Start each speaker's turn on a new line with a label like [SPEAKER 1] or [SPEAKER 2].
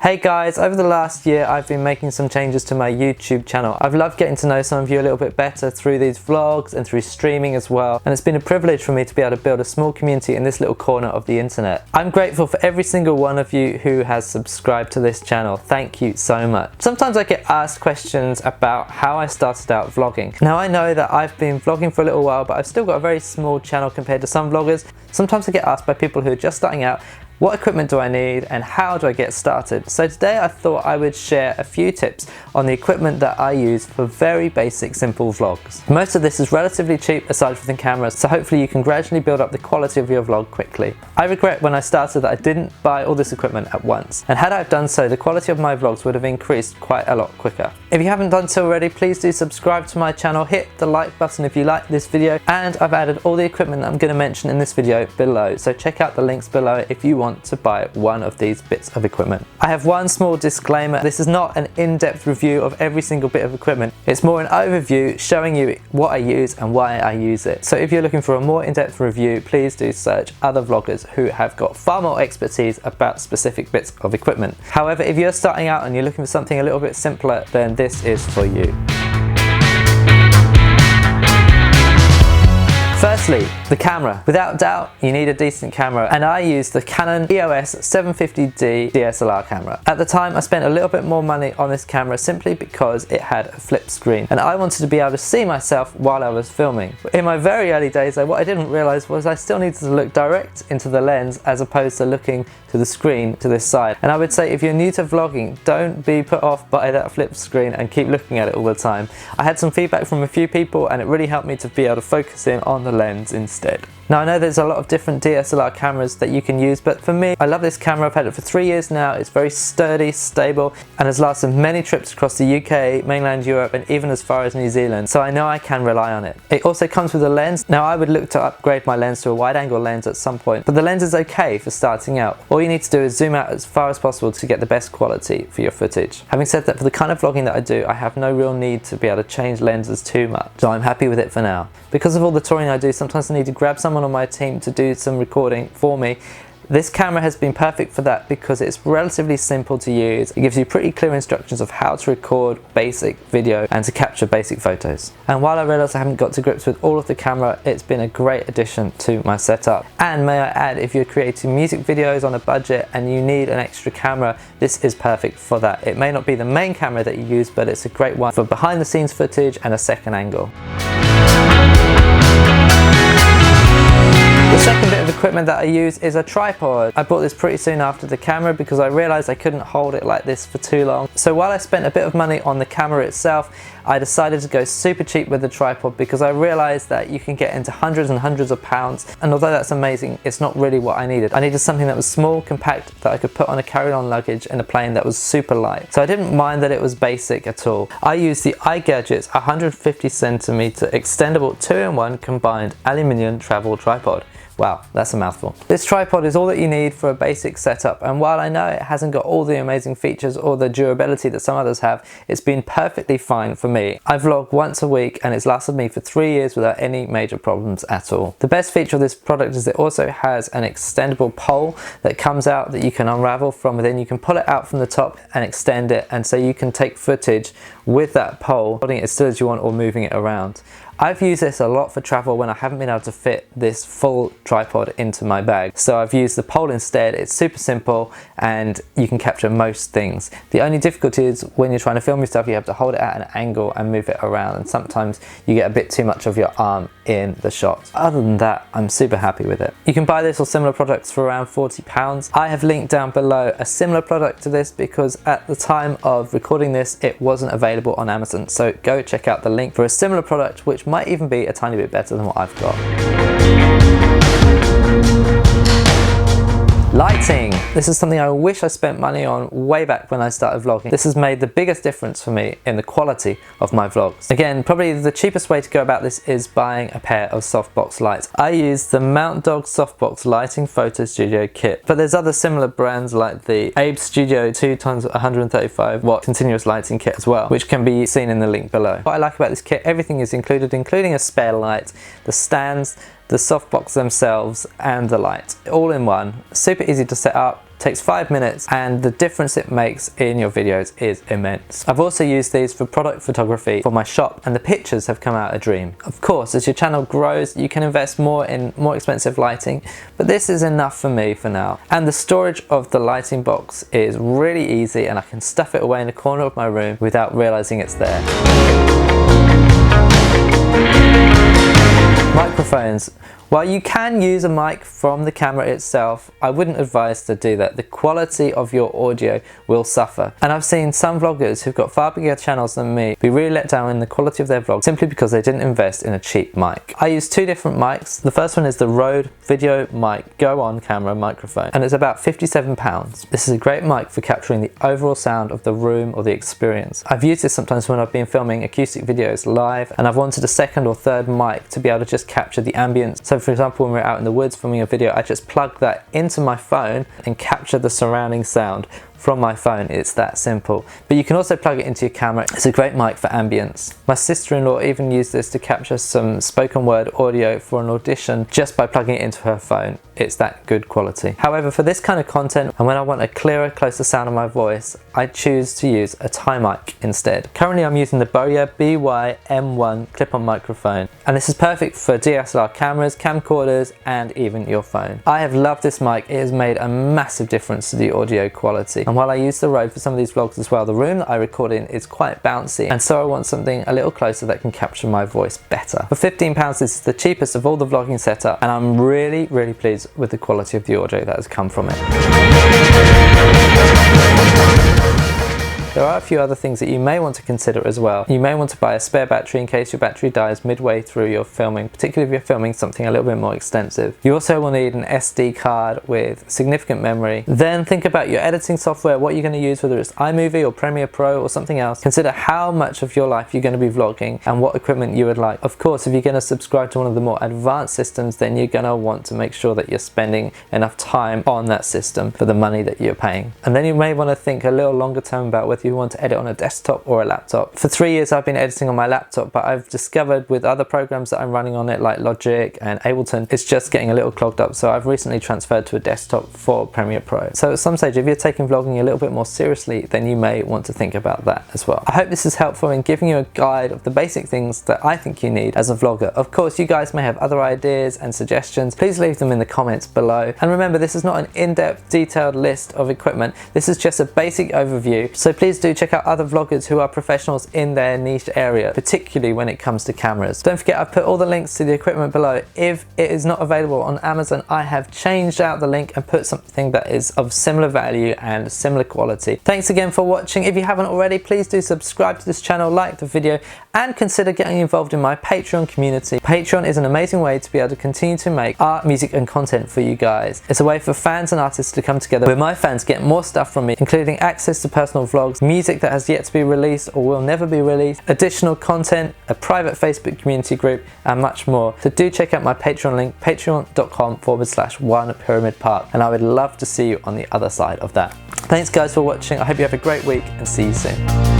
[SPEAKER 1] Hey guys, over the last year I've been making some changes to my YouTube channel. I've loved getting to know some of you a little bit better through these vlogs and through streaming as well, and it's been a privilege for me to be able to build a small community in this little corner of the internet. I'm grateful for every single one of you who has subscribed to this channel. Thank you so much. Sometimes I get asked questions about how I started out vlogging. Now I know that I've been vlogging for a little while, but I've still got a very small channel compared to some vloggers. Sometimes I get asked by people who are just starting out, what equipment do I need and how do I get started? So today I thought I would share a few tips on the equipment that I use for very basic, simple vlogs. Most of this is relatively cheap aside from the cameras, so hopefully you can gradually build up the quality of your vlog quickly. I regret when I started that I didn't buy all this equipment at once, and had I done so, the quality of my vlogs would have increased quite a lot quicker. If you haven't done so already, please do subscribe to my channel, hit the like button if you like this video, and I've added all the equipment that I'm going to mention in this video below, so check out the links below if you want to buy one of these bits of equipment. I have one small disclaimer: this is not an in-depth review of every single bit of equipment. It's more an overview showing you what I use and why I use it. So if you're looking for a more in-depth review, please do search other vloggers who have got far more expertise about specific bits of equipment. However, if you're starting out and you're looking for something a little bit simpler, then this is for you. Firstly, the camera. Without doubt, you need a decent camera, and I use the Canon EOS 750D DSLR camera. At the time, I spent a little bit more money on this camera simply because it had a flip screen, and I wanted to be able to see myself while I was filming. In my very early days though, what I didn't realise was I still needed to look direct into the lens as opposed to looking to the screen to this side. And I would say if you're new to vlogging, don't be put off by that flip screen and keep looking at it all the time. I had some feedback from a few people and it really helped me to be able to focus in on the lens instead. Now I know there's a lot of different DSLR cameras that you can use, but for me, I love this camera. I've had it for 3 years now. It's very sturdy, stable, and has lasted many trips across the UK, mainland Europe, and even as far as New Zealand, so I know I can rely on it. It also comes with a lens. Now I would look to upgrade my lens to a wide angle lens at some point, but the lens is okay for starting out. All you need to do is zoom out as far as possible to get the best quality for your footage. Having said that, for the kind of vlogging that I do, I have no real need to be able to change lenses too much, so I'm happy with it for now. Because of all the touring I do, sometimes I need to grab someone on my team to do some recording for me. This camera has been perfect for that because it's relatively simple to use. It gives you pretty clear instructions of how to record basic video and to capture basic photos. And while I realise I haven't got to grips with all of the camera, it's been a great addition to my setup. And may I add, if you're creating music videos on a budget and you need an extra camera, this is perfect for that. It may not be the main camera that you use, but it's a great one for behind the scenes footage and a second angle. The second bit of equipment that I use is a tripod. I bought this pretty soon after the camera because I realised I couldn't hold it like this for too long. So while I spent a bit of money on the camera itself, I decided to go super cheap with the tripod because I realised that you can get into hundreds and hundreds of pounds, and although that's amazing, it's not really what I needed. I needed something that was small, compact, that I could put on a carry-on luggage in a plane that was super light. So I didn't mind that it was basic at all. I used the iGadgets 150cm extendable 2-in-1 combined aluminium travel tripod. Wow, that's a mouthful. This tripod is all that you need for a basic setup, and while I know it hasn't got all the amazing features or the durability that some others have, it's been perfectly fine for me. I vlog once a week and it's lasted me for 3 years without any major problems at all. The best feature of this product is it also has an extendable pole that comes out that you can unravel from within. You can pull it out from the top and extend it, and so you can take footage with that pole, holding it as still as you want or moving it around. I've used this a lot for travel when I haven't been able to fit this full tripod into my bag. So I've used the pole instead. It's super simple and you can capture most things. The only difficulty is when you're trying to film your stuff, you have to hold it at an angle and move it around, and sometimes you get a bit too much of your arm in the shot. Other than that, I'm super happy with it. You can buy this or similar products for around £40. I have linked down below a similar product to this because at the time of recording this, it wasn't available on Amazon. So go check out the link for a similar product which might even be a tiny bit better than what I've got. Lighting. This is something I wish I spent money on way back when I started vlogging. This has made the biggest difference for me in the quality of my vlogs. Again, probably the cheapest way to go about this is buying a pair of softbox lights. I use the Mount Dog Softbox Lighting Photo Studio Kit, but there's other similar brands like the Abe Studio 2x135 watt continuous lighting kit as well, which can be seen in the link below. What I like about this kit, everything is included, including a spare light, the stands, the softbox themselves, and the light, all in one. Super easy to set up, takes 5 minutes, and the difference it makes in your videos is immense. I've also used these for product photography for my shop, and the pictures have come out a dream. Of course, as your channel grows, you can invest more in more expensive lighting, but this is enough for me for now. And the storage of the lighting box is really easy, and I can stuff it away in the corner of my room without realizing it's there. Microphones. While you can use a mic from the camera itself, I wouldn't advise to do that. The quality of your audio will suffer. And I've seen some vloggers who've got far bigger channels than me be really let down in the quality of their vlogs simply because they didn't invest in a cheap mic. I use 2 different mics. The first one is the Rode Video Mic Go On Camera microphone, and it's about £57. This is a great mic for capturing the overall sound of the room or the experience. I've used this sometimes when I've been filming acoustic videos live, and I've wanted a second or third mic to be able to just capture the ambience. So for example, when we're out in the woods filming a video, I just plug that into my phone and capture the surrounding sound from my phone. It's that simple. But you can also plug it into your camera. It's a great mic for ambience. My sister-in-law even used this to capture some spoken word audio for an audition just by plugging it into her phone. It's that good quality. However, for this kind of content, and when I want a clearer, closer sound of my voice, I choose to use a tie mic instead. Currently I'm using the Boya BY-M1 clip-on microphone, and this is perfect for DSLR cameras, camcorders, and even your phone. I have loved this mic. It has made a massive difference to the audio quality. And while I use the Rode for some of these vlogs as well, the room that I record in is quite bouncy, and so I want something a little closer that can capture my voice better. For £15, this is the cheapest of all the vlogging setup, and I'm really pleased with the quality of the audio that has come from it. There are a few other things that you may want to consider as well. You may want to buy a spare battery in case your battery dies midway through your filming, particularly if you're filming something a little bit more extensive. You also will need an SD card with significant memory. Then think about your editing software, what you're going to use, whether it's iMovie or Premiere Pro or something else. Consider how much of your life you're going to be vlogging and what equipment you would like. Of course, if you're going to subscribe to one of the more advanced systems, then you're going to want to make sure that you're spending enough time on that system for the money that you're paying. And then you may want to think a little longer term about whether you want to edit on a desktop or a laptop. For 3 years I've been editing on my laptop, but I've discovered with other programs that I'm running on it like Logic and Ableton, it's just getting a little clogged up, so I've recently transferred to a desktop for Premiere Pro. So at some stage, if you're taking vlogging a little bit more seriously, then you may want to think about that as well. I hope this is helpful in giving you a guide of the basic things that I think you need as a vlogger. Of course, you guys may have other ideas and suggestions. Please leave them in the comments below. And remember, this is not an in-depth, detailed list of equipment. This is just a basic overview. So please do check out other vloggers who are professionals in their niche area, particularly when it comes to cameras. Don't forget, I've put all the links to the equipment below. If it is not available on Amazon, I have changed out the link and put something that is of similar value and similar quality. Thanks again for watching. If you haven't already, please do subscribe to this channel, like the video, and consider getting involved in my Patreon community. Patreon is an amazing way to be able to continue to make art, music, and content for you guys. It's a way for fans and artists to come together, where my fans get more stuff from me, including access to personal vlogs, music that has yet to be released or will never be released, additional content, a private Facebook community group, and much more. So do check out my Patreon link, patreon.com/OnePyramidPark, and I would love to see you on the other side of that. Thanks guys for watching. I hope you have a great week, and see you soon.